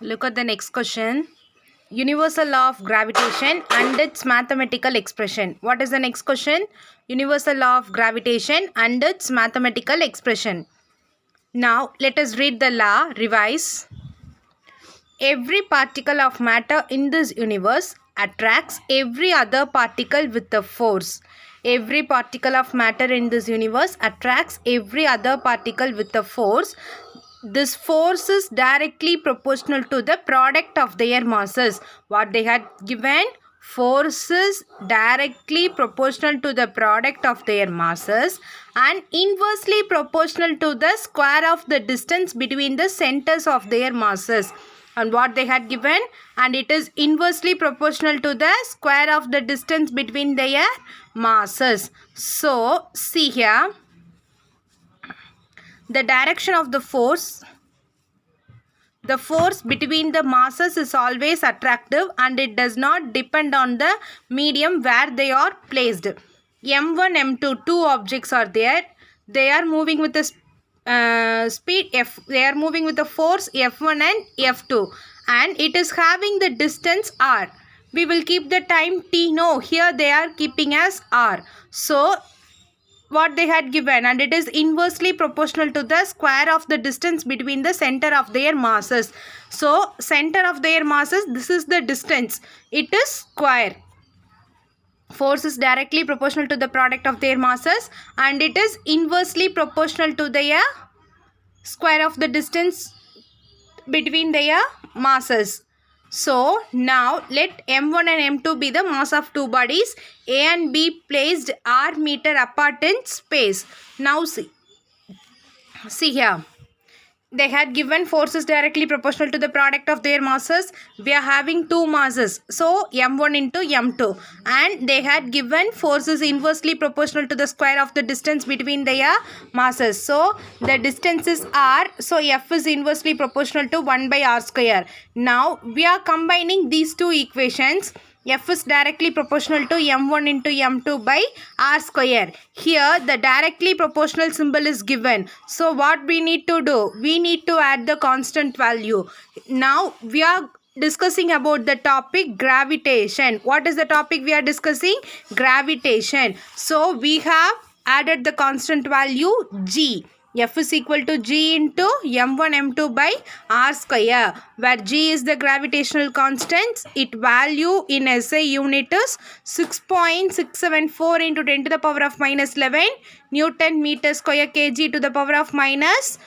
Look at the next question. Universal law of gravitation and its mathematical expression. What is the next question? Universal law of gravitation and its mathematical expression. Now, let us read the law, revise. Every particle of matter in this universe attracts every other particle with a force. Every particle of matter in this universe attracts every other particle with a force. This force is directly proportional to the product of their masses. What they had given? Force is directly proportional to the product of their masses and inversely proportional to the square of the distance between the centers of their masses. And what they had given, and it is inversely proportional to the square of the distance between their masses. So see here, the direction of the force between the masses is always attractive and it does not depend on the medium where they are placed. M1, M2, two objects are there. They are moving with the speed F. They are moving with the force F1 and F2 and it is having the distance R. We will keep the time T. No, here they are keeping as R. So what they had given, and it is inversely proportional to the square of the distance between the center of their masses. So center of their masses, this is the distance. It is square. Force is directly proportional to the product of their masses and it is inversely proportional to their square of the distance between their masses. So now let M1 and M2 be the mass of two bodies A and B placed r meter apart in space. Now see here. They had given forces directly proportional to the product of their masses. We are having two masses. So M1 into M2. And they had given forces inversely proportional to the square of the distance between their masses. So the distance is R. So F is inversely proportional to 1 by R square. Now we are combining these two equations. F is directly proportional to M1 into M2 by R square. Here the directly proportional symbol is given. So what we need to do? We need to add the constant value. Now we are discussing about the topic gravitation. What is the topic we are discussing? Gravitation. So we have added the constant value G. F is equal to G into M1 M2 by R square, where G is the gravitational constant. Its value in SI unit is 6.674 into 10 to the power of minus 11 Newton meter square kg to the power of minus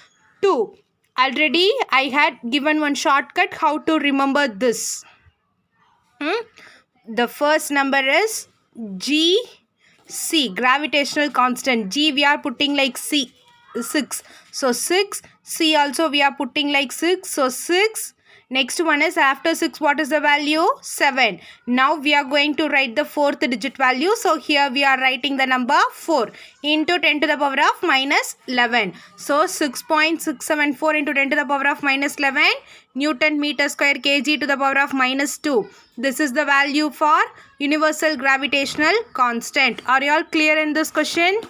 2. Already I had given one shortcut how to remember this. The first number is G C, gravitational constant. G we are putting like C. 6. So 6. C also we are putting like 6. So 6. Next one is after 6 what is the value? 7. Now we are going to write the fourth digit value. So here we are writing the number 4 into 10 to the power of minus 11. So 6.674 into 10 to the power of minus 11 Newton meter square kg to the power of minus 2. This is the value for universal gravitational constant. Are you all clear in this question?